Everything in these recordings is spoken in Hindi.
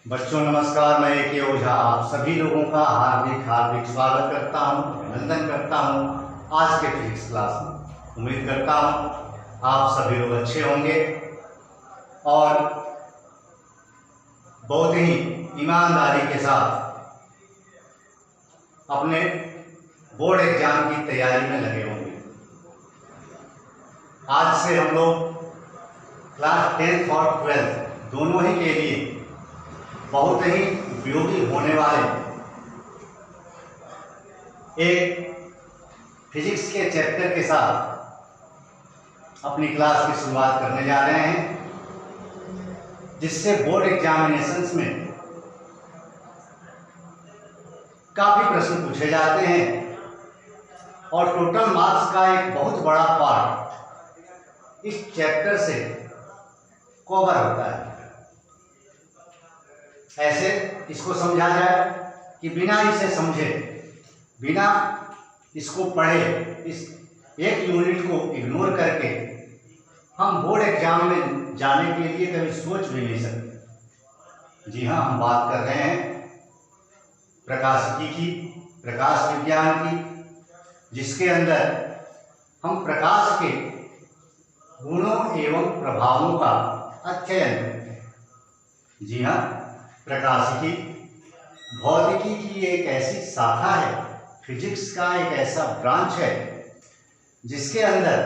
बच्चों नमस्कार। मैं ए.के. ओझा आप सभी लोगों का हार्दिक हार्दिक स्वागत करता हूं, अभिनंदन करता हूं आज के फिजिक्स क्लास में। उम्मीद करता हूं आप सभी लोग अच्छे होंगे और बहुत ही ईमानदारी के साथ अपने बोर्ड एग्जाम की तैयारी में लगे होंगे। आज से हम लोग क्लास 10th और 12th दोनों ही के लिए बहुत ही उपयोगी होने वाले एक फिजिक्स के चैप्टर के साथ अपनी क्लास की शुरुआत करने जा रहे हैं, जिससे बोर्ड एग्जामिनेशंस में काफी प्रश्न पूछे जाते हैं और टोटल मार्क्स का एक बहुत बड़ा पार्ट इस चैप्टर से कवर होता है। ऐसे इसको समझा जाए कि बिना इसे समझे, बिना इसको पढ़े, इस एक यूनिट को इग्नोर करके हम बोर्ड एग्जाम में जाने के लिए कभी सोच भी नहीं सकते। जी हाँ, हम बात कर रहे हैं प्रकाशिकी की, प्रकाश विज्ञान की, जिसके अंदर हम प्रकाश के गुणों एवं प्रभावों का अध्ययन करते हैं। जी हाँ, प्रकाशिकी भौतिकी की एक ऐसी शाखा है, फिजिक्स का एक ऐसा ब्रांच है जिसके अंदर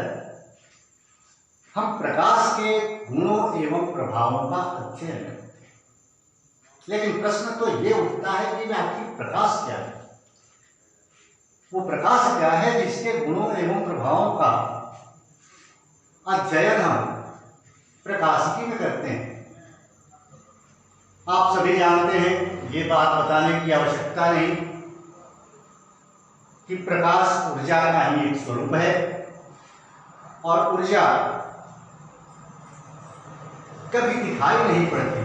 हम प्रकाश के गुणों एवं प्रभावों का अध्ययन करते हैं। लेकिन प्रश्न तो ये उठता है कि आखिर प्रकाश क्या है? वो प्रकाश क्या है जिसके गुणों एवं प्रभावों का अध्ययन हम प्रकाशिकी में करते हैं? आप सभी जानते हैं, ये बात बताने की आवश्यकता नहीं कि प्रकाश ऊर्जा का ही एक स्वरूप है और ऊर्जा कभी दिखाई नहीं पड़ती,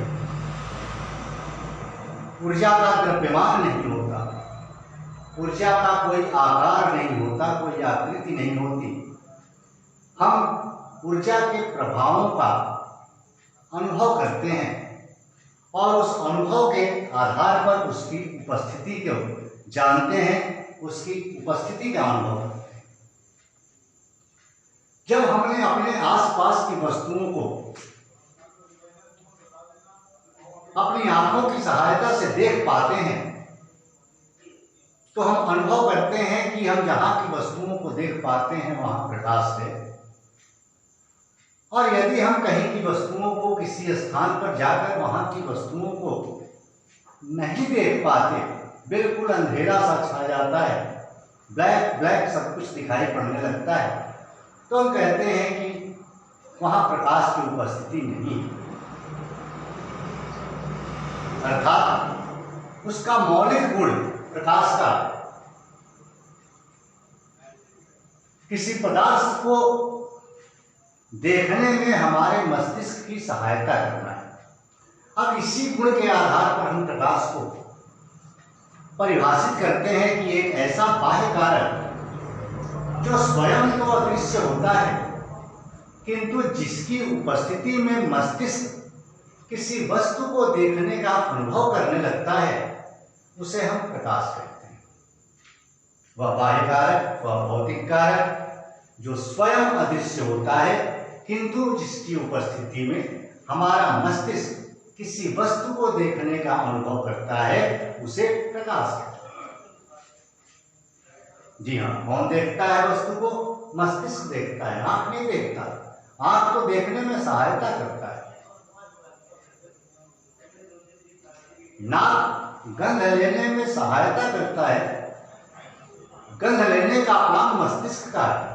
ऊर्जा का द्रव्यमान नहीं होता, ऊर्जा का कोई आकार नहीं होता, कोई आकृति नहीं होती। हम ऊर्जा के प्रभावों का अनुभव करते हैं और उस अनुभव के आधार पर उसकी उपस्थिति को जानते हैं, उसकी उपस्थिति का अनुभव करते हैं। जब हमने अपने आसपास की वस्तुओं को अपनी आंखों की सहायता से देख पाते हैं तो हम अनुभव करते हैं कि हम जहां की वस्तुओं को देख पाते हैं वहां प्रकाश है, और यदि हम कहीं की वस्तुओं को किसी स्थान पर जाकर वहां की वस्तुओं को नहीं देख पाते, बिल्कुल अंधेरा सा छा जाता है, ब्लैक ब्लैक सब कुछ दिखाई पड़ने लगता है, तो हम कहते हैं कि वहां प्रकाश की उपस्थिति नहीं है। अर्थात उसका मौलिक गुण प्रकाश का किसी पदार्थ को देखने में हमारे मस्तिष्क की सहायता करना है। अब इसी गुण के आधार पर हम प्रकाश को परिभाषित करते हैं कि एक ऐसा बाह्य कारक जो स्वयं तो अदृश्य होता है, किंतु जिसकी उपस्थिति में मस्तिष्क किसी वस्तु को देखने का अनुभव करने लगता है, उसे हम प्रकाश कहते हैं। वह बाह्य कारक, वह भौतिक कारक जो स्वयं अदृश्य होता है, किंतु जिसकी उपस्थिति में हमारा मस्तिष्क किसी वस्तु को देखने का अनुभव करता है, उसे प्रकाश कहते हैं। जी हाँ, कौन देखता है वस्तु को? मस्तिष्क देखता है, आंख नहीं देखता। आंख तो देखने में सहायता करता है, नाक गंध लेने में सहायता करता है, गंध लेने का काम मस्तिष्क का है।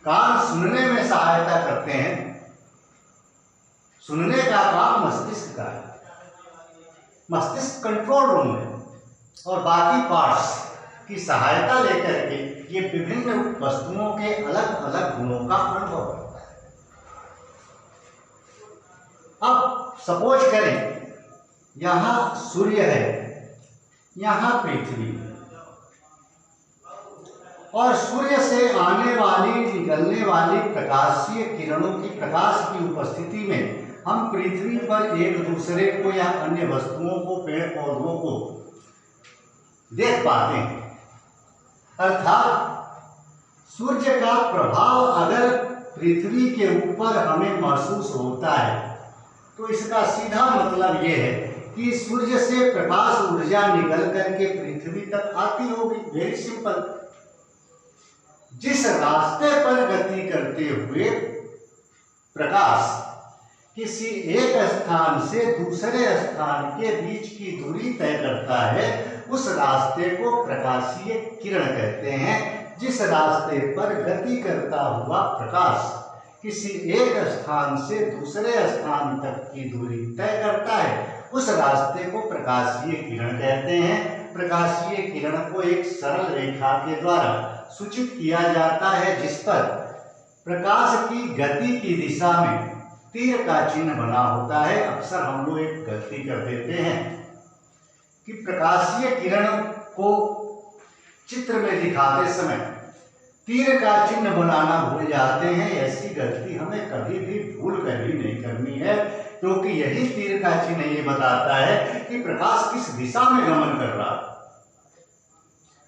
कान सुनने में सहायता करते हैं, सुनने का काम मस्तिष्क का है। मस्तिष्क कंट्रोल रूम है और बाकी पार्ट्स की सहायता लेकर के ये विभिन्न वस्तुओं के अलग अलग गुणों का अनुभव करता है। अब सपोज करें यहां सूर्य है, यहां पृथ्वी है, और सूर्य से आने वाली निकलने वाली प्रकाशीय किरणों की, प्रकाश की उपस्थिति में हम पृथ्वी पर एक दूसरे को या अन्य वस्तुओं को, पेड़ पौधों को देख पाते हैं। अर्थात सूर्य का प्रभाव अगर पृथ्वी के ऊपर हमें महसूस होता है तो इसका सीधा मतलब यह है कि सूर्य से प्रकाश ऊर्जा निकल करके पृथ्वी तक आती होगी। Very simple. जिस रास्ते पर गति करते हुए प्रकाश किसी एक स्थान से दूसरे स्थान के बीच की दूरी तय करता है उस रास्ते को प्रकाशीय किरण कहते हैं। जिस रास्ते पर गति करता हुआ प्रकाश किसी एक स्थान से दूसरे स्थान तक की दूरी तय करता है उस रास्ते को प्रकाशीय किरण कहते हैं। प्रकाशीय किरण को एक सरल रेखा के द्वारा सूचित किया जाता है जिस पर प्रकाश की गति की दिशा में तीर का चिन्ह बना होता है। अक्सर हम लोग एक गलती कर देते हैं कि प्रकाशीय किरण को चित्र में दिखाते समय तीर का चिन्ह बनाना भूल जाते हैं। ऐसी गलती हमें कभी भी भूल कर भी नहीं करनी है, क्योंकि यही तीर का चिन्ह ये बताता है कि प्रकाश किस दिशा में गमन कर रहा है।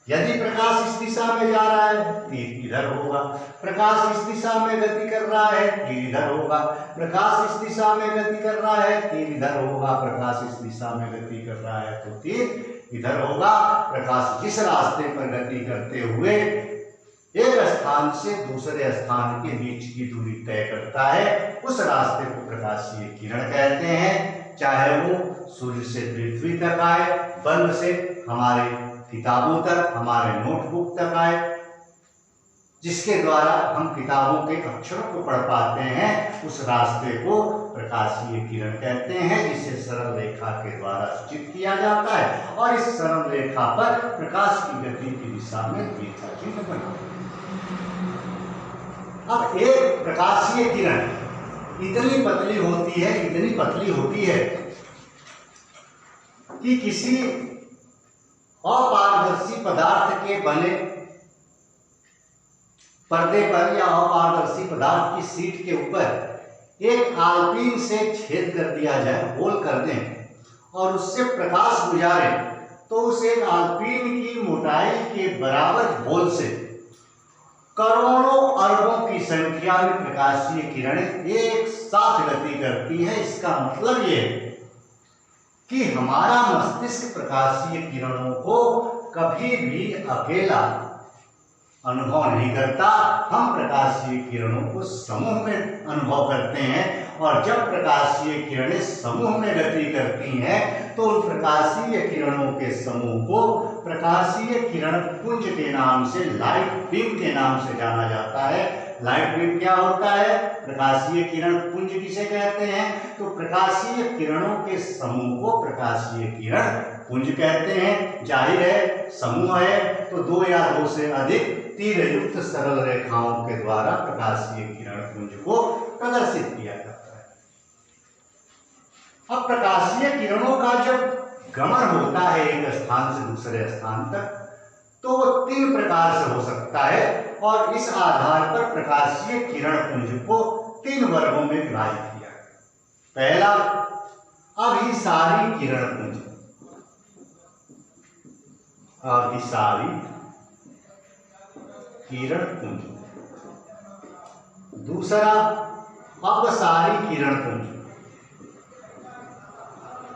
यदि प्रकाश इस दिशा में जा रहा है तीर इधर होगा, प्रकाश इस दिशा में गति कर रहा है तीर इधर होगा, प्रकाश इस दिशा में गति कर रहा है तीर इधर होगा, प्रकाश इस दिशा में गति कर रहा है तो तीर इधर होगा। प्रकाश जिस रास्ते पर गति करते हुए एक स्थान से दूसरे स्थान के बीच की दूरी तय करता है उस रास्ते को प्रकाशीय किरण कहते हैं। चाहे वो सूर्य से पृथ्वी तक आए, बल्ब से हमारे किताबों तक, हमारे नोटबुक तक आए, जिसके द्वारा हम किताबों के अक्षरों को पढ़ पाते हैं उस रास्ते को प्रकाशीय किरण कहते हैं। जिसे सरल रेखा के द्वारा सूचित किया जाता है और इस सरल रेखा पर प्रकाश की गति की दिशा में तीर का चिन्ह बना। अब एक प्रकाशीय किरण इतनी पतली होती है कि किसी अपारदर्शी पदार्थ के बने पर्दे पर या अपारदर्शी पदार्थ की शीट के ऊपर एक आलपीन से छेद कर दिया जाए, होल कर दें और उससे प्रकाश गुजारे तो उस एक आलपीन की मोटाई के बराबर होल से करोड़ों अरबों की संख्या में प्रकाशीय किरणें एक साथ गति करती हैं। इसका मतलब ये कि हमारा मस्तिष्क प्रकाशीय किरणों को कभी भी अकेला अनुभव नहीं करता। हम प्रकाशीय किरणों को समूह में अनुभव करते हैं और जब प्रकाशीय किरणें समूह में गति करती हैं तो उन प्रकाशीय किरणों के समूह को प्रकाशीय किरण पुंज के नाम से, लाइट बीम के नाम से जाना जाता है। लाइट बीम क्या होता है? प्रकाशीय किरण पुंज किसे कहते हैं? तो प्रकाशीय किरणों के समूह को प्रकाशीय किरण पुंज कहते हैं। जाहिर है समूह है तो दो या दो से अधिक तीर युक्त सरल रेखाओं के द्वारा प्रकाशीय किरण पुंज को प्रदर्शित किया जाता है। अब प्रकाशीय किरणों का जब गमन होता है एक स्थान से दूसरे स्थान तक तो वो तीन प्रकार से हो सकता है और इस आधार पर प्रकाशीय किरण पुंज को तीन वर्गों में विभाजित किया। पहला अभिसारी किरण पुंज, अभिसारी किरण पुंज। दूसरा अपसारी किरण पुंज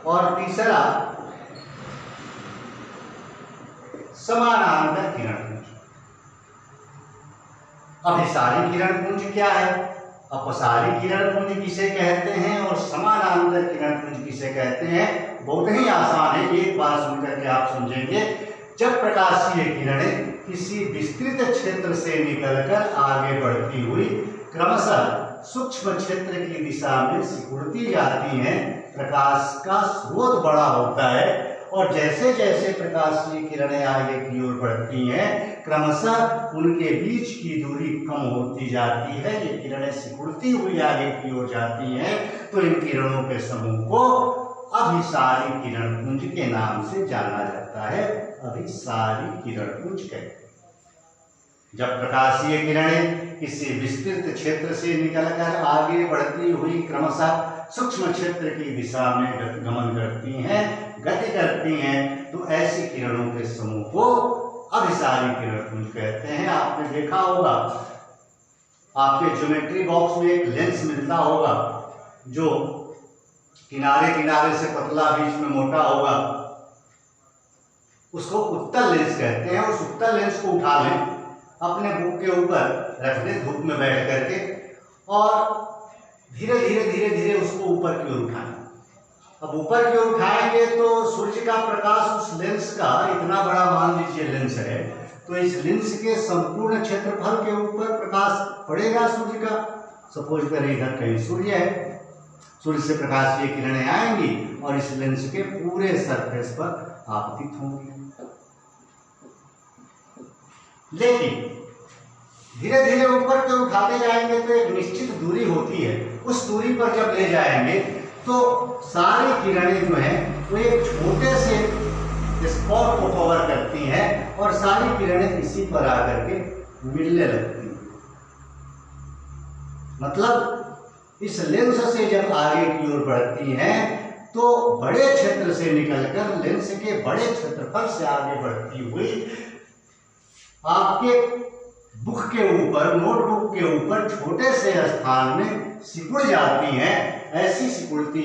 और तीसरा समानांतर किरण पुंज। अभिसारी किरण पुंज क्या है, अपसारी किरण पुंज किसे कहते हैं और समानांतर किरण पुंज किसे कहते हैं? बहुत ही आसान है, एक बार सुनकर के आप समझेंगे। जब प्रकाशीय किरणें किसी विस्तृत क्षेत्र से निकलकर आगे बढ़ती हुई क्रमशः सूक्ष्म क्षेत्र की दिशा में सिकुड़ती जाती हैं, प्रकाश का स्रोत बड़ा होता है और जैसे जैसे प्रकाशीय किरणें आगे की ओर बढ़ती हैं क्रमशः उनके बीच की दूरी कम होती जाती है। ये किरणें सिकुड़ती हुई आगे की ओर जाती हैं तो इन किरणों के समूह को अभिसारी किरण पुंज के नाम से जाना जाता है। अभिसारी किरण पुंज कहते हैं। जब प्रकाशीय किरणें किसी विस्तृत क्षेत्र से निकलकर आगे बढ़ती हुई क्रमशः सूक्ष्म क्षेत्र की दिशा में गमन करती हैं, गति करती हैं, तो ऐसी किरणों के समूह को अभिसारी किरण पुंज कहते हैं। आपने देखा होगा, आपके ज्योमेट्री बॉक्स में एक लेंस मिलता होगा जो किनारे किनारे से पतला, बीच में मोटा होगा, उसको उत्तल लेंस कहते हैं। उस उत्तल लेंस को उठा लें, अपने बुक के ऊपर रख दें धूप में बैठ करके, और धीरे धीरे धीरे धीरे उसको ऊपर की ओर उठाएं। अब ऊपर की ओर उठाएंगे तो सूर्य का प्रकाश उस लेंस का, इतना बड़ा मान लीजिए लेंस है, तो इस लेंस के संपूर्ण क्षेत्रफल के ऊपर प्रकाश पड़ेगा सूर्य का। सपोज करें इधर कहीं सूर्य है, सूर्य से प्रकाशीय किरणें आएंगी और इस लेंस के पूरे सरफेस पर आपतित होंगी। लेकिन धीरे धीरे ऊपर के उठाते जाएंगे तो एक निश्चित दूरी होती है, उस दूरी पर जब ले जाएंगे तो सारी किरणें जो हैं वो एक छोटे से स्पॉट को कवर करती हैं और सारी किरणें इसी पर आकर के मिलने लगती हैं। मतलब इस लेंस से जब आगे की ओर बढ़ती हैं तो बड़े क्षेत्र से निकलकर लेंस के बड़े क्षेत्रफल से आगे बढ़ती हुई आपके बुक के ऊपर, नोटबुक के ऊपर छोटे से स्थान में सिकुड़ जाती हैं। ऐसी सिकुड़ती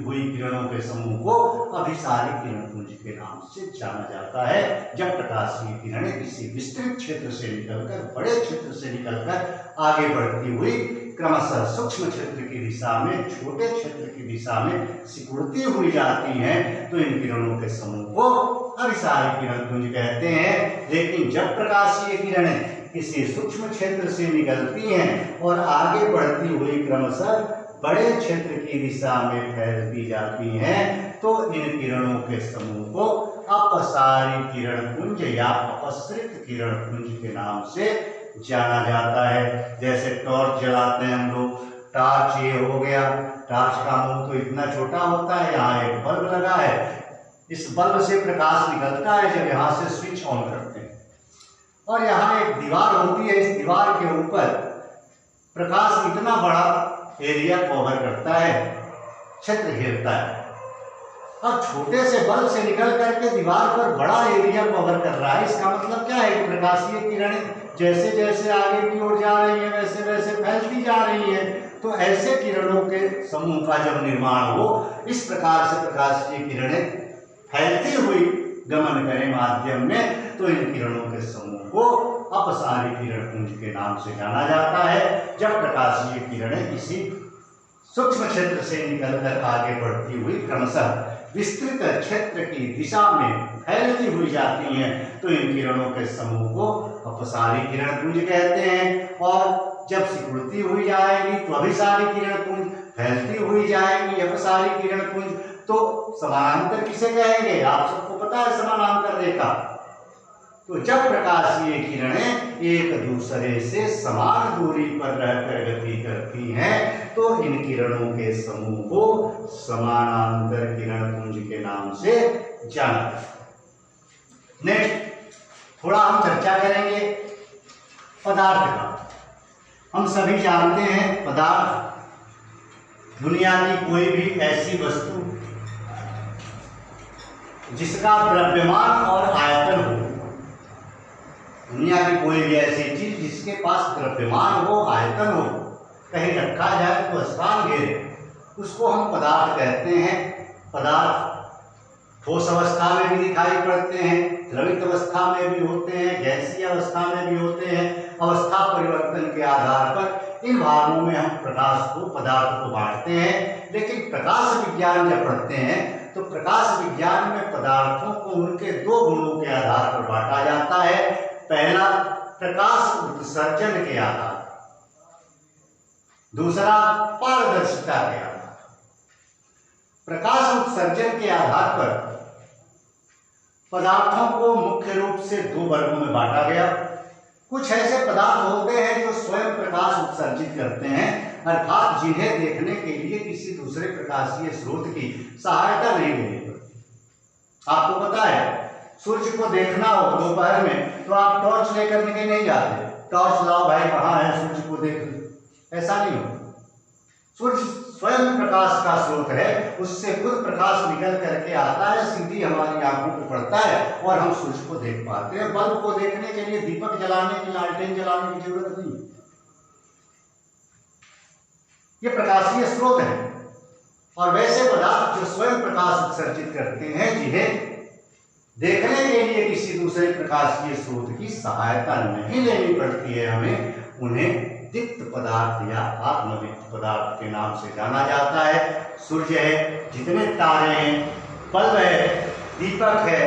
हुई किरणों के समूह को अभिसारी किरण पुंज के नाम से जाना जाता है। जब प्रकाशीय किरणें किसी विस्तृत क्षेत्र से निकलकर, बड़े क्षेत्र से निकलकर आगे बढ़ती हुई क्रमशः सूक्ष्म क्षेत्र की दिशा में, छोटे क्षेत्र की दिशा में सिकुड़ती हुई जाती हैं, तो इन किरणों के समूह को अभिसारी किरण पुंज कहते हैं। लेकिन जब प्रकाशीय किरणें किसी सूक्ष्म क्षेत्र से निकलती हैं और आगे बढ़ती हुई क्रमशः बड़े क्षेत्र की दिशा में फैलती जाती हैं, तो इन किरणों के समूह को अपसारी किरण पुंज या अपसृत किरण पुंज के नाम से जाना जाता है। जैसे टॉर्च जलाते हैं हम लोग, टॉर्च ये हो गया, टॉर्च का मुंह तो इतना छोटा होता है, यहाँ एक बल्ब लगा है, इस बल्ब से प्रकाश निकलता है जब यहाँ से स्विच ऑन करते हैं, और यहाँ एक दीवार होती है, इस दीवार के ऊपर प्रकाश इतना बड़ा एरिया कवर करता है, क्षेत्र घेरता है। अब छोटे से बल्ब से निकल करके दीवार पर बड़ा एरिया कवर कर रहा है। इसका मतलब क्या है कि प्रकाशीय किरणें जैसे जैसे आगे की ओर जा रही है वैसे वैसे फैलती जा रही है। तो ऐसे किरणों के समूह का जब निर्माण हो, इस प्रकार से प्रकाशीय किरणें फैलती हुई गमन करें माध्यम में, तो इन किरणों के समूह को अपसारी किरण पुंज के नाम से जाना जाता है। जब प्रकाशीय किरणें किसी सूक्ष्म क्षेत्र से निकलकर आगे बढ़ती हुई क्रमशः विस्तृत क्षेत्र की दिशा में फैलती हुई जाती हैं, तो इन किरणों के समूह को अपसारी किरण पुंज कहते हैं। और जब सिकुड़ती हुई जाएगी तो अभिसारी किरण पुंज, फैलती हुई जाएगी अपसारी किरण पुंज। तो समानांतर किसे कहेंगे? आप सबको पता है समानांतर रेखा। तो जब प्रकाशीय किरणें एक दूसरे से समान दूरी पर रहकर गति करती हैं, तो इन किरणों के समूह को समानांतर किरण पुंज के नाम से जाना जाता है। नेक्स्ट थोड़ा हम चर्चा करेंगे पदार्थ का। हम सभी जानते हैं पदार्थ दुनिया की कोई भी ऐसी वस्तु जिसका द्रव्यमान और आयतन हो, दुनिया की कोई भी ऐसी चीज जिसके पास द्रव्यमान हो, आयतन हो, कहीं रखा जाए तो स्थान घेरे, उसको हम पदार्थ कहते हैं। पदार्थ ठोस अवस्था में भी दिखाई पड़ते हैं, द्रवित अवस्था में भी होते हैं, गैसीय अवस्था में भी होते हैं। अवस्था परिवर्तन के आधार पर इन भागों में हम प्रकाश को, पदार्थ को बांटते हैं। लेकिन प्रकाश विज्ञान जब पढ़ते हैं तो प्रकाश विज्ञान में पदार्थों को उनके दो गुणों के आधार पर बांटा जाता है। पहला प्रकाश उत्सर्जन के आधार, दूसरा पारदर्शिता के आधार। प्रकाश उत्सर्जन के आधार पर पदार्थों को मुख्य रूप से दो वर्गों में बांटा गया। कुछ ऐसे पदार्थ होते हैं जो स्वयं प्रकाश उत्सर्जित करते हैं, अर्थात जिन्हें देखने के लिए किसी दूसरे प्रकाशीय स्रोत की सहायता नहीं लेनी पड़ती। आपको पता है सूर्य को देखना हो दोपहर में तो आप टॉर्च लेकर के नहीं जाते, टॉर्च लाओ भाई कहाँ है सूर्य को देख, ऐसा नहीं हो। सूर्य स्वयं प्रकाश का स्रोत है, उससे खुद प्रकाश निकल करके आता है, सीधी हमारी आंखों पर पड़ता है और हम सूर्य को देख पाते हैं। बल्ब को देखने के लिए दीपक जलाने की, लालटेन जलाने की जरूरत नहीं, ये प्रकाशीय स्रोत है। और वैसे पदार्थ जो स्वयं प्रकाश उत्सर्जित करते हैं, जिन्हें देखने के लिए किसी दूसरे प्रकाशीय स्रोत की सहायता नहीं लेनी पड़ती है हमें, उन्हें दीप्त पदार्थ या आत्मदीप्त पदार्थ के नाम से जाना जाता है। सूर्य है, जितने तारे हैं, बल्ब है, दीपक है,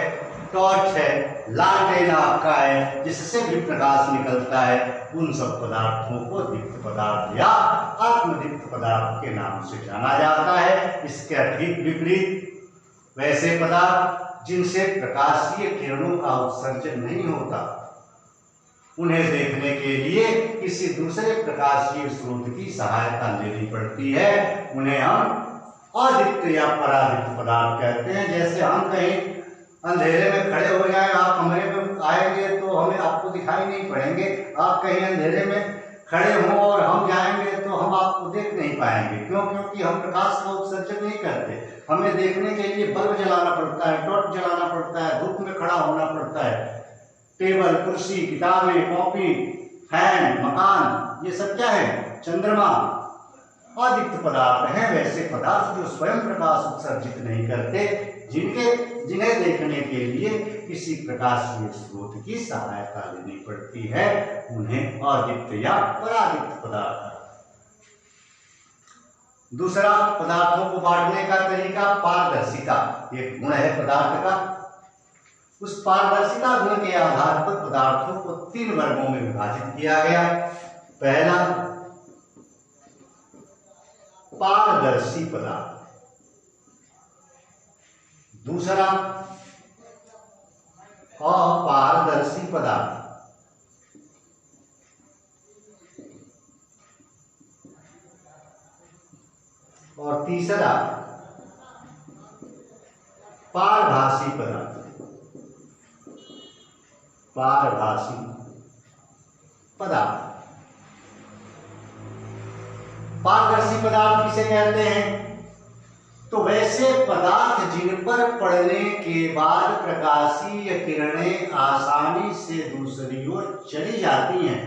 टॉर्च है, लालटेन आपका है, जिससे भी प्रकाश निकलता है, उन सब पदार्थों को दीप्त पदार्थ या आत्मदीप्त पदार्थ के नाम से जाना जाता है। इसके ठीक विपरीत वैसे पदार्थ जिनसे प्रकाशीय किरणों का उत्सर्जन नहीं होता, उन्हें देखने के लिए किसी दूसरे प्रकाशीय स्रोत की सहायता लेनी पड़ती है, उन्हें हम अदीप्त या परादीप्त पदार्थ कहते हैं। जैसे हम कहीं अंधेरे में खड़े हो जाए, आप कमरे में आएंगे तो हमें आपको दिखाई नहीं पड़ेंगे, आप कहीं अंधेरे में खड़े हों और हम जाएंगे तो हम आपको देख नहीं पाएंगे। क्यों? क्योंकि हम प्रकाश का उत्सर्जन नहीं करते। हमें देखने के लिए बल्ब जलाना पड़ता है, टॉर्च जलाना पड़ता है, धूप में खड़ा होना पड़ता है। टेबल, कुर्सी, किताबें, कॉपी, फैन, मकान, ये सब क्या है? चंद्रमा अदीप्त पदार्थ हैं। वैसे पदार्थ जो स्वयं प्रकाश उत्सर्जित नहीं करते, जिन्हें देखने के लिए किसी प्रकाशीय स्रोत की सहायता लेनी पड़ती है, उन्हें अदीप्त या परादीप्त पदार्थ। दूसरा, पदार्थों को बांटने का तरीका पारदर्शिता, एक गुण है पदार्थ का। उस पारदर्शिता गुण के आधार पर पदार्थों को 3 वर्गों में विभाजित किया गया। पहला, पारदर्शी पदार्थ। दूसरा, अपारदर्शी पदार्थ। और तीसरा, पारभासी पदार्थ। पारभासी पदार्थ। पारदर्शी पदार्थ किसे कहते हैं? तो वैसे पदार्थ जिन पर पड़ने के बाद प्रकाशीय किरणें आसानी से दूसरी ओर चली जाती हैं।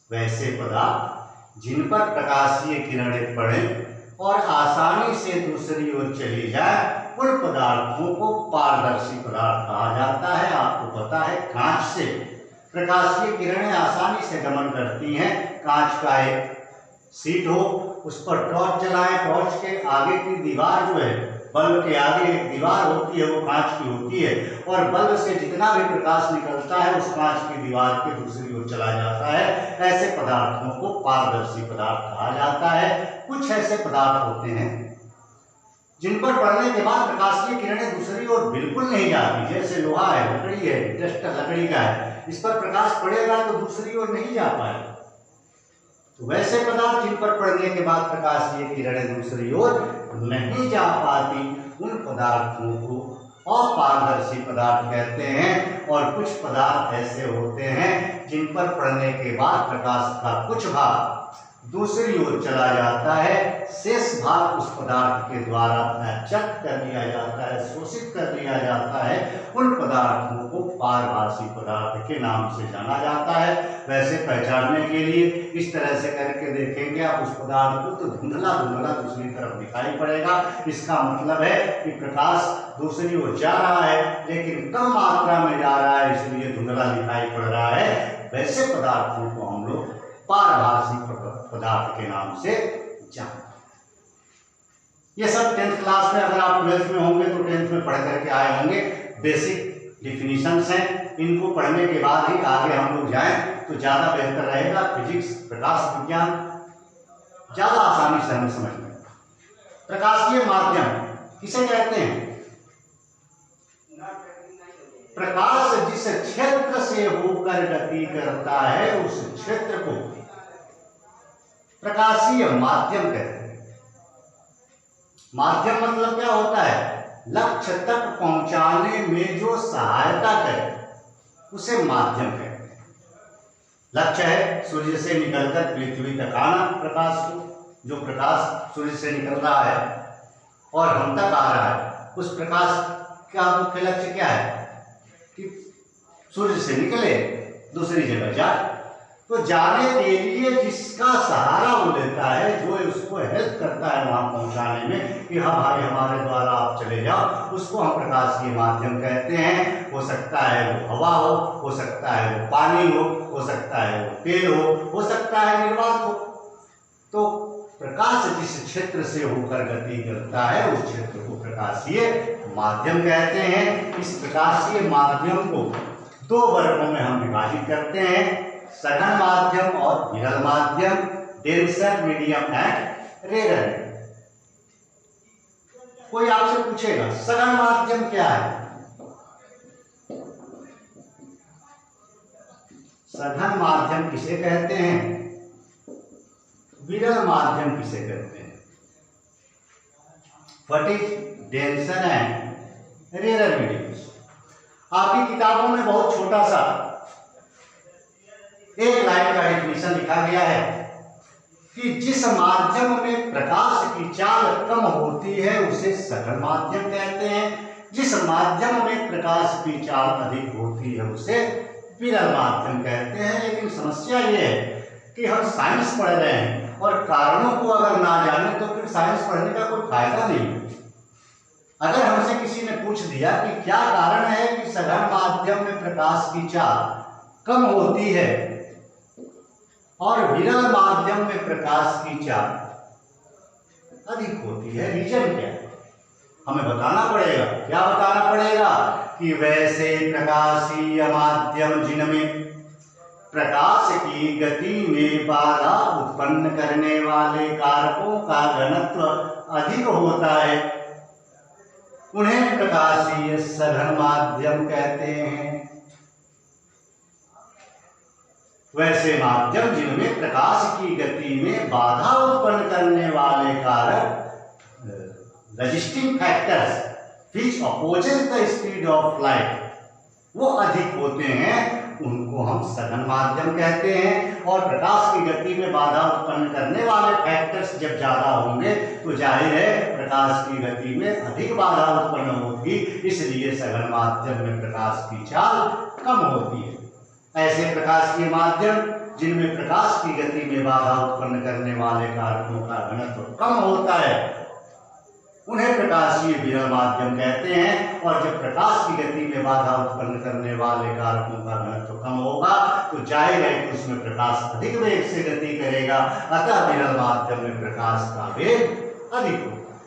वैसे पदार्थ जिन पर प्रकाशीय किरणें पड़े और आसानी से दूसरी ओर चली जाए, उन पदार्थों को पारदर्शी पदार्थ कहा जाता है। आपको पता है, कांच से प्रकाशीय किरणें आसानी से गमन करती हैं। कांच का एक सीट हो, उस पर टॉर्च जलाएं, टॉर्च के आगे की दीवार जो है, बल्ब के आगे एक दीवार होती है, वो कांच की होती है, और बल्ब से जितना भी प्रकाश निकलता है उस कांच की दीवार के दूसरी ओर चला जाता है। ऐसे पदार्थों को पारदर्शी पदार्थ कहा जाता है। कुछ ऐसे पदार्थ होते हैं जिन पर पड़ने के बाद प्रकाशीय किरणें दूसरी ओर बिल्कुल नहीं जाती, जैसे लोहा है, लकड़ी है, डस्टर लकड़ी का है, इस पर प्रकाश पड़ेगा तो दूसरी ओर नहीं जा पाएगा। तो वैसे पदार्थ जिन पर पड़ने के बाद प्रकाशीय किरणें दूसरी ओर नहीं जा पाती, उन पदार्थों को अपारदर्शी पदार्थ कहते हैं। और कुछ पदार्थ ऐसे होते हैं जिन पर पड़ने के बाद प्रकाश का कुछ भाग दूसरी ओर चला जाता है, शेष भाग उस पदार्थ के द्वारा अचक्त कर लिया जाता है, शोषित कर लिया जाता है। उन पदार्थों को पारभासी पदार्थ के नाम से जाना जाता है। वैसे पहचानने के लिए इस तरह से करके देखेंगे आप उस पदार्थ को, तो धुंधला धुंधला दूसरी तरफ दिखाई पड़ेगा। इसका मतलब है कि प्रकाश दूसरी ओर जा रहा है, लेकिन कम मात्रा में जा रहा है, इसलिए धुंधला दिखाई पड़ रहा है। वैसे पदार्थों को हम लोग पारभासी पदार्थ के नाम से जानते हैं। ये सब 10th क्लास में, अगर आप 12th में होंगे तो 10th में पढ़ करके आए होंगे। बेसिक डिफिनीशंस हैं, इनको पढ़ने के बाद ही आगे हम लोग जाएं तो ज्यादा बेहतर रहेगा। फिजिक्स, प्रकाश विज्ञान ज्यादा आसानी से हमें समझ में। प्रकाशीय माध्यम किसे कहते हैं? प्रकाश जिस क्षेत्र से होकर गति करता है उस क्षेत्र को प्रकाशीय माध्यम कहते हैं। माध्यम मतलब क्या होता है? लक्ष्य तक पहुंचाने में जो सहायता करे उसे माध्यम कहते हैं। लक्ष्य है सूर्य से निकलकर पृथ्वी तक आना प्रकाश को, जो प्रकाश सूर्य से निकल रहा है और हम तक आ रहा है, उस प्रकाश का मुख्य लक्ष्य क्या है कि सूर्य से निकले दूसरी जगह जाए। तो जाने के लिए जिसका सहारा वो लेता है, जो उसको हेल्प करता है वहां पहुंचाने में कि हाँ भाई हमारे द्वारा आप चले जाओ, उसको हम प्रकाश के माध्यम कहते हैं। हो सकता है वो हवा हो सकता है वो पानी हो सकता है वो तेल हो सकता है निर्वात हो। तो प्रकाश जिस क्षेत्र से होकर गति करता है उस क्षेत्र को प्रकाशीय माध्यम कहते हैं। इस प्रकाशीय माध्यम को दो वर्गों में हम विभाजित करते हैं, सघन माध्यम और विरल माध्यम, डेंसर मीडियम एंड रेयर। कोई आपसे पूछेगा सघन माध्यम क्या है? सघन माध्यम किसे कहते हैं, विरल माध्यम किसे कहते हैं? What is denser and rarer medium? आपकी किताबों में बहुत छोटा सा एक लाइन का डेफिनेशन लिखा गया है कि जिस माध्यम में प्रकाश की चाल कम होती है उसे सघन माध्यम कहते हैं, जिस माध्यम में प्रकाश की चाल अधिक होती है उसे विरल माध्यम कहते हैं। लेकिन समस्या ये है कि हम साइंस पढ़ रहे हैं और कारणों को अगर ना जाने तो फिर साइंस पढ़ने का कोई फायदा नहीं है। अगर हमसे किसी ने पूछ दिया कि क्या कारण है कि सघन माध्यम में प्रकाश की चाल कम होती है और विरल माध्यम में प्रकाश की चाल अधिक होती है, रीजन क्या है? हमें बताना पड़ेगा। क्या बताना पड़ेगा? कि वैसे प्रकाशीय माध्यम जिनमें प्रकाश की गति में बाधा उत्पन्न करने वाले कारकों का घनत्व अधिक होता है उन्हें प्रकाशीय सघन माध्यम कहते हैं। वैसे माध्यम जिनमें प्रकाश की गति में बाधा उत्पन्न करने वाले कारक resisting factors which opposes the speed of light वो अधिक होते हैं, उनको हम सघन माध्यम कहते हैं। और प्रकाश की गति में बाधा उत्पन्न करने वाले फैक्टर्स जब ज्यादा होंगे तो जाहिर है प्रकाश की गति में अधिक बाधा उत्पन्न होगी, इसलिए सघन माध्यम में प्रकाश की चाल कम होती है। ऐसे प्रकाशीय माध्यम जिनमें प्रकाश की गति में बाधा उत्पन्न करने वाले कारकों का घनत्व कम होता है उन्हें प्रकाशीय विरल माध्यम कहते हैं। और जब प्रकाश की गति में बाधा उत्पन्न करने वाले कारकों का घनत्व कम होगा तो जाहिर है कि उसमें प्रकाश अधिक वेग से गति करेगा, अतः विरल माध्यम में प्रकाश का वेग अधिक होगा।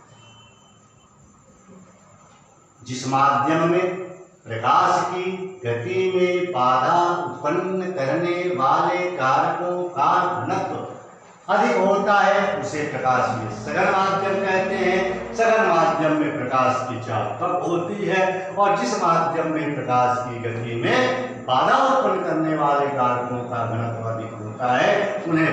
जिस माध्यम में प्रकाश की गति में बाधा उत्पन्न करने वाले कारकों का घनत्व अधिक होता है उसे प्रकाशीय सघन माध्यम कहते हैं। सघन माध्यम में प्रकाश की चाल कम होती है और जिस माध्यम में प्रकाश की गति में बाधा उत्पन्न करने वाले कारकों का घनत्व अधिक होता है उन्हें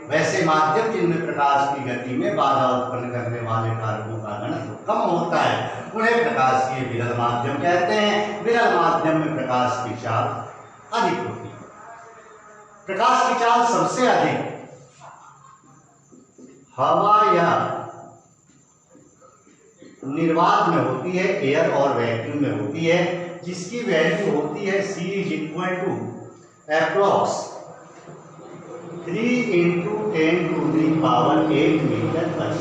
वैसे माध्यम जिनमें प्रकाश की गति में बाधा उत्पन्न करने वाले कारकों का घनत्व कम होता है उन्हें प्रकाशीय विरल माध्यम कहते हैं। विरल माध्यम में प्रकाश की चाल अधिक होती है। प्रकाश की चाल सबसे अधिक हवा या निर्वात में होती है, एयर और वैक्यूम में होती है, जिसकी वैल्यू होती है C = अप्रॉक्स 3 × 10⁸ मीटर/।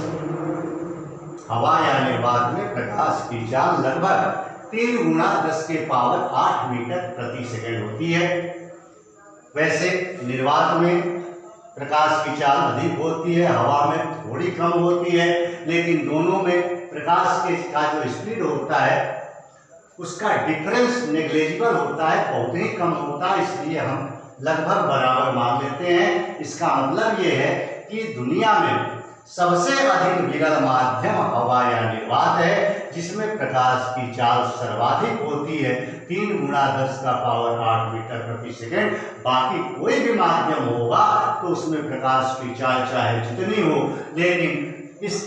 हवा या निर्वात में प्रकाश की चाल लगभग 3 × 10⁸ मीटर/सेकंड होती है। वैसे निर्वात में प्रकाश की चाल अधिक होती है, हवा में थोड़ी कम होती है, लेकिन दोनों में प्रकाश के का जो स्पीड होता है उसका डिफरेंस नेग्लिजिबल होता है, बहुत ही कम होता है, इसलिए हम लगभग बराबर मान लेते हैं। इसका मतलब ये है कि दुनिया में सबसे अधिक विरल माध्यम हवा या निर्वात है, जिसमें प्रकाश की चाल सर्वाधिक होती है। 3 गुणा 10 का पावर 8 मीटर प्रति सेकेंड। बाकी कोई भी माध्यम होगा तो उसमें प्रकाश की चाल चाहे जितनी हो, लेकिन इस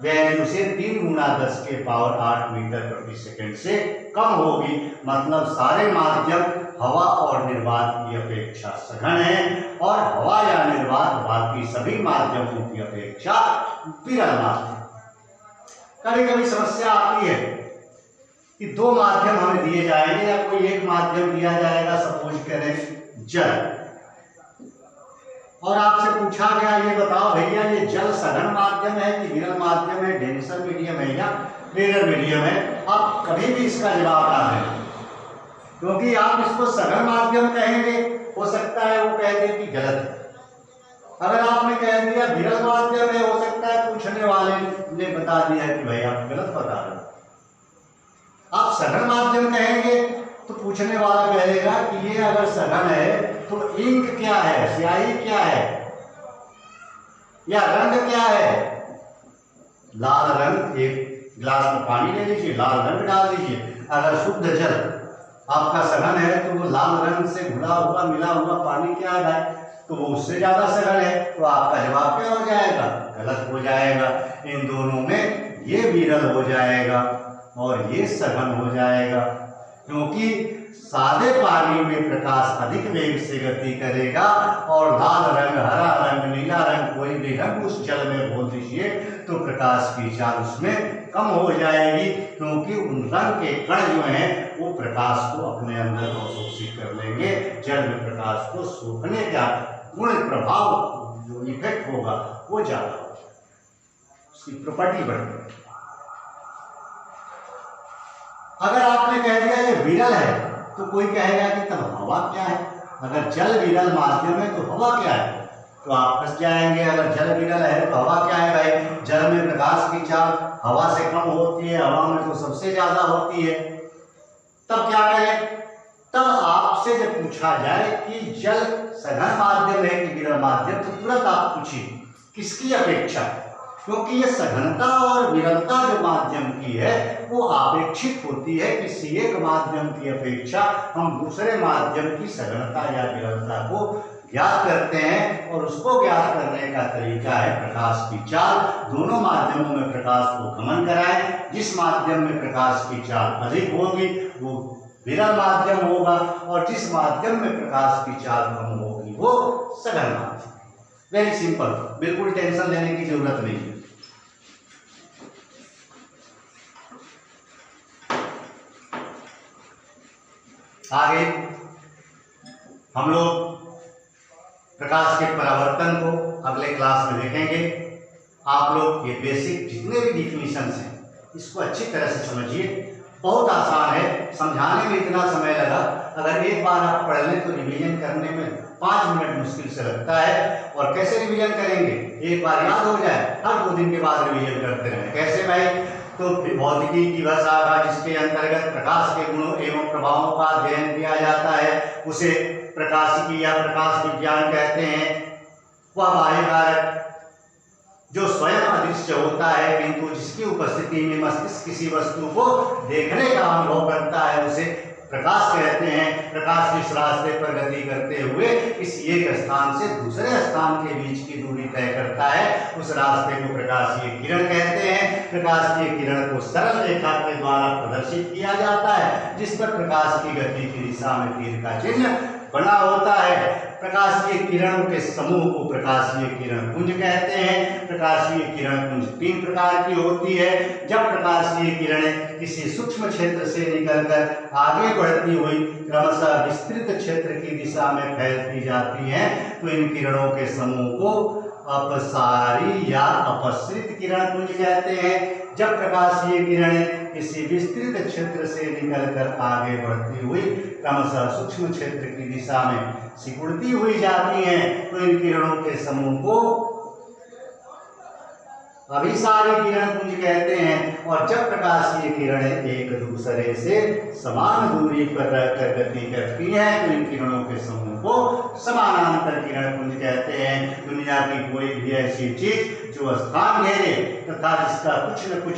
वैल्यू से 3 गुणा 10 के पावर 8 मीटर प्रति सेकेंड से कम होगी। मतलब सारे माध्यम हवा और निर्वात की अपेक्षा सघन है और हवा या निर्वात बाकी सभी माध्यमों की अपेक्षा विरल माध्यम। कभी कभी समस्या आती है कि 2 माध्यम हमें दिए जाएंगे या कोई एक माध्यम दिया जाएगा, सपोज करें जल, और आपसे पूछा गया ये बताओ भैया ये जल सघन माध्यम है कि विरल माध्यम है, डेंसर मीडियम है या रेयर मीडियम है। आप कभी भी इसका जवाब ना दें, क्योंकि आप इसको सघन माध्यम कहेंगे, हो सकता है वो कह दे कि गलत है। अगर आपने कह दिया विरल माध्यम है, हो सकता है पूछने वाले ने बता दिया कि भाई आप गलत बता रहे हो। आप सघन माध्यम कहेंगे तो पूछने वाला कहेगा कि ये अगर सघन है तो इंक क्या है, स्याही क्या है या रंग क्या है। लाल रंग, एक गिलास में पानी ले लीजिए, लाल रंग डाल दीजिए। अगर शुद्ध जल आपका सघन है तो वो लाल रंग से घुला हुआ मिला हुआ पानी क्या है तो वो उससे ज्यादा सघन है, तो आपका जवाब क्या हो जाएगा, गलत हो जाएगा। इन दोनों में ये विरल हो जाएगा और ये सघन हो जाएगा, क्योंकि सादे पानी में प्रकाश अधिक वेग से गति करेगा और लाल रंग, हरा रंग, नीला रंग, कोई भी रंग उस जल में बोल दीजिए तो प्रकाश की चाल उसमें कम हो जाएगी, क्योंकि उन रंग के कण जो हैं वो प्रकाश को अपने अंदर अवशोषित कर लेंगे। जल में प्रकाश को सोखने का गुण प्रभाव जो इफेक्ट होगा वो ज्यादा होगा, उसकी प्रॉपर्टी बढ़ेगी। अगर आपने कह दिया ये विरल है तो कोई कहेगा कि तब हवा क्या है। अगर जल विरल माध्यम है तो हवा क्या है, तो आप फंस जाएंगे। अगर जल विरल है तो हवा क्या है भाई, जल में प्रकाश की चाल हवा से कम होती है, हवा में तो सबसे ज्यादा होती है। तब क्या करें, तब आपसे जब पूछा जाए कि जल सघन माध्यम है कि विरल माध्यम, तो तुरंत आप पूछिए किसकी अपेक्षा, क्योंकि ये सघनता और विरलता जो माध्यम की है वो अपेक्षित होती है। किसी एक माध्यम की अपेक्षा हम दूसरे माध्यम की सघनता या विरलता को ज्ञात करते हैं, और उसको ज्ञात करने का तरीका है प्रकाश की चाल। दोनों माध्यमों में प्रकाश को गमन कराएं, जिस माध्यम में प्रकाश की चाल अधिक होगी वो विरल माध्यम होगा और जिस माध्यम में प्रकाश की चाल कम होगी वो सघन माध्यम। वेरी सिंपल, बिल्कुल टेंशन लेने की जरूरत नहीं है। आगे हम लोग प्रकाश के परावर्तन को अगले क्लास में देखेंगे। आप लोग ये बेसिक जितने भी डिफिनीशंस हैं इसको अच्छी तरह से समझिए। बहुत आसान है, समझाने में इतना समय लगा, अगर एक बार आप पढ़ लें तो रिवीजन करने में 5 मिनट मुश्किल से लगता है। और कैसे रिवीजन करेंगे, एक बार याद हो जाए हर 2 दिन के बाद रिवीजन करते रहें। कैसे भाई, तो भौतिकी की वह शाखा जिसके अंतर्गत प्रकाश के गुणों एवं प्रभावों का अध्ययन किया जाता है उसे प्रकाशिकी या प्रकाश विज्ञान कहते हैं। वह बाह्य कारक जो स्वयं अदृश्य होता है किंतु जिसकी उपस्थिति में मस्तिष्क किसी वस्तु को देखने का अनुभव करता है उसे प्रकाश कहते हैं। प्रकाश जिस रास्ते पर गति करते हुए किसी एक स्थान से दूसरे स्थान के बीच की दूरी तय करता है उस रास्ते को प्रकाशीय किरण कहते हैं। प्रकाशीय किरण को सरल रेखा के द्वारा प्रदर्शित किया जाता है जिस पर प्रकाश की गति की दिशा में तीर का चिन्ह बना होता है। प्रकाशीय किरणों के समूह को प्रकाशीय किरण पुंज कहते हैं। प्रकाशीय किरण पुंज 3 प्रकार की होती है। जब प्रकाशीय किरणें किसी सूक्ष्म क्षेत्र से निकलकर आगे बढ़ती हुई क्रमशः विस्तृत क्षेत्र की दिशा में फैलती जाती हैं तो इन किरणों के समूह को अपसारी या अपसृत किरण पुंज कहते हैं। जब प्रकाशीय किरणें किसी विस्तृत क्षेत्र से निकलकर आगे बढ़ती हुई क्रमशः सूक्ष्म क्षेत्र की दिशा में सिकुड़ती हुई जाती हैं तो इन किरणों के समूह को अभिसारी किरण पुंज कहते हैं। और जब प्रकाशीय किरणें एक दूसरे से समान दूरी पर रहकर गति करती हैं तो इन किरणों के समूह को समानांतर किरण पुंज कहते हैं। दुनिया की कोई भी ऐसी चीज जो स्थान घेरे तथा जिसका कुछ न कुछ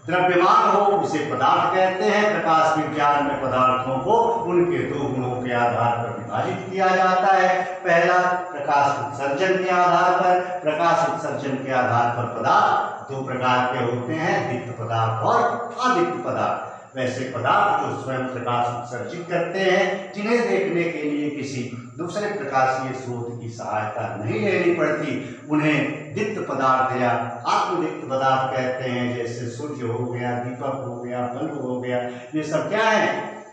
द्रव्यमान हो उसे पदार्थ कहते हैं। प्रकाश विज्ञान में पदार्थों को उनके दो गुणों के आधार पर विभाजित किया जाता है। पहला प्रकाश उत्सर्जन के आधार पर। प्रकाश उत्सर्जन के आधार पर पदार्थ दो प्रकार के होते हैं, दीप्त पदार्थ और अदीप्त पदार्थ। वैसे पदार्थ जो स्वयं प्रकाश उत्सर्जित करते हैं, जिन्हें देखने के लिए किसी दूसरे प्रकाशीय स्रोत की सहायता नहीं लेनी पड़ती, उन्हें दीप्त पदार्थ या आत्मदीप्त पदार्थ कहते हैं। जैसे सूर्य हो गया, दीपक हो गया, बल्ब हो गया, ये सब क्या है?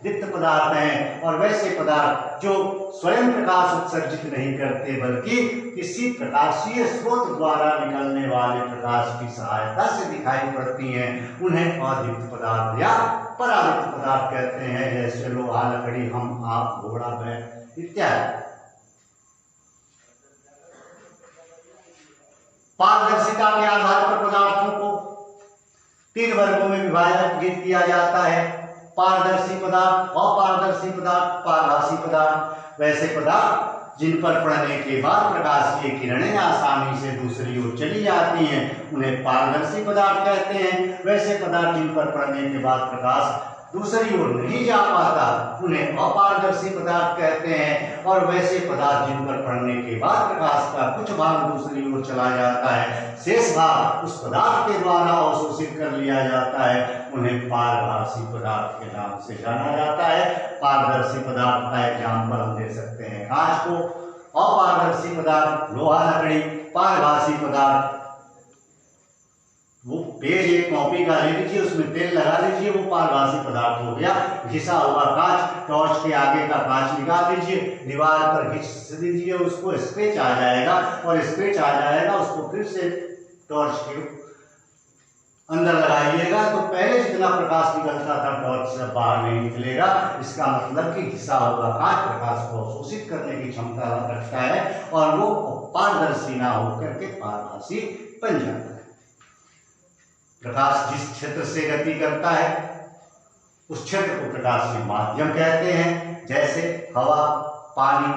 दीप्त पदार्थ हैं। और वैसे पदार्थ जो स्वयं प्रकाश उत्सर्जित नहीं करते बल्कि किसी प्रकाशीय स्रोत द्वारा निकलने वाले प्रकाश की सहायता से दिखाई पड़ती हैं, उन्हें अदीप्त पदार्थ या परादीप्त पदार्थ कहते हैं। जैसे लोहा, लकड़ी, हम, आप, घोड़ा, बैल इत्यादि। पारदर्शिता के आधार पर पदार्थों को तीन वर्गों में विभाजित किया जाता है: पारदर्शी पदार्थ, अपारदर्शी पदार्थ, पारभासी पदार्थ। वैसे पदार्थ जिन पर पड़ने के बाद प्रकाशीय किरणें आसानी से दूसरी ओर चली जाती हैं, उन्हें पारदर्शी पदार्थ कहते हैं। वैसे पदार्थ जिन पर पड़ने के बाद प्रकाश दूसरी ओर नहीं जा पाता, उन्हें अपारदर्शी पदार्थ कहते हैं। और वैसे पदार्थ जिन पर पड़ने के बाद प्रकाश का कुछ भाग दूसरी ओर चला जाता है, शेष भाग उस पदार्थ के द्वारा अवशोषित कर लिया जाता है, उन्हें पारभासी पदार्थ के नाम से जाना जाता है। पारदर्शी पदार्थ का एग्जाम्पल हम दे सकते हैं कांच को, अपारदर्शी पदार्थ लोहा, लकड़ी, पारभासी पदार्थ वो पेज एक कॉपी का ले लीजिए, उसमें तेल लगा लीजिए, वो पारभासी पदार्थ हो गया। घिसा हुआ कांच, टॉर्च के आगे का कांच निकाल लीजिए, दीवार पर घिस दीजिए, उसको स्क्रेच आ जाएगा, और स्क्रेच आ जाएगा उसको फिर से टॉर्च के अंदर लगाइएगा तो पहले जितना प्रकाश निकलता था टॉर्च से बाहर नहीं निकलेगा। इसका मतलब कि घिसा हुआ कांच प्रकाश को अवशोषित करने की क्षमता रखता है और वो पारदर्शी ना होकर के पारभासी बन जाता है। प्रकाश जिस क्षेत्र से गति करता है उस क्षेत्र को प्रकाशीय माध्यम कहते हैं। जैसे हवा, पानी,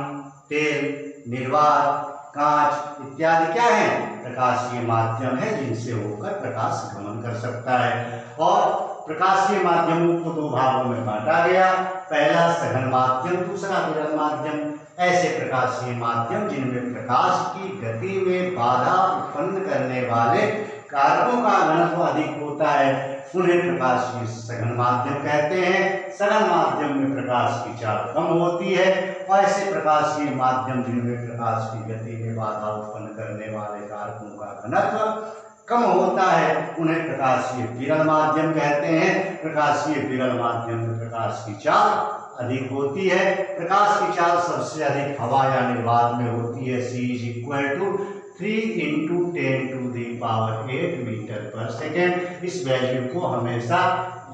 तेल, निर्वात, कांच इत्यादि क्या है? प्रकाशीय माध्यम है जिनसे होकर प्रकाश गमन कर सकता है। और प्रकाशीय माध्यमों को दो भागों में बांटा गया, पहला सघन माध्यम, दूसरा विरल माध्यम। ऐसे प्रकाशीय माध्यम जिनमें प्रकाश की गति में बाधा उत्पन्न करने वाले कारकों का घनत्व अधिक होता है, उन्हें प्रकाशीय सघन माध्यम कहते हैं। सघन माध्यम में प्रकाश की चाल कम होती है। और ऐसे प्रकाशीय माध्यम जिनमें प्रकाश की गति में बाधा उत्पन्न करने वाले कारकों का घनत्व कम होता है, उन्हें प्रकाशीय विरल माध्यम कहते हैं। प्रकाशीय विरल माध्यम में प्रकाश की चाल अधिक होती है। प्रकाश की चाल सबसे अधिक हवा या निर्वात में होती है। C = 3 × 10⁸ मीटर/सेकेंड। इस वैल्यू को हमेशा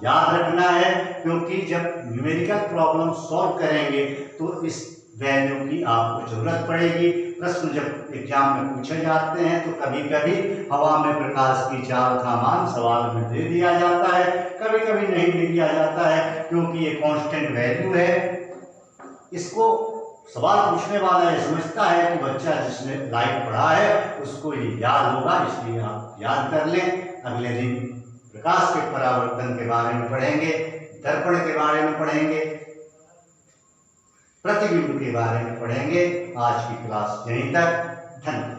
याद रखना है, क्योंकि जब न्यूमेरिकल प्रॉब्लम सॉल्व करेंगे तो इस वैल्यू की आपको जरूरत पड़ेगी। प्रश्न जब एग्जाम में पूछे जाते हैं तो कभी कभी हवा में प्रकाश की चाल का मान सवाल में दे दिया जाता है, कभी कभी नहीं दे दिया जाता है, क्योंकि ये कांस्टेंट वैल्यू है। इसको सवाल पूछने वाला ये समझता है कि बच्चा जिसने लाइट पढ़ा है उसको ये याद होगा, इसलिए आप याद कर लें। अगले दिन प्रकाश के परावर्तन के बारे में पढ़ेंगे, दर्पण के बारे में पढ़ेंगे, प्रतिबिंब के बारे में पढ़ेंगे। आज की क्लास यहीं तक। धन्यवाद।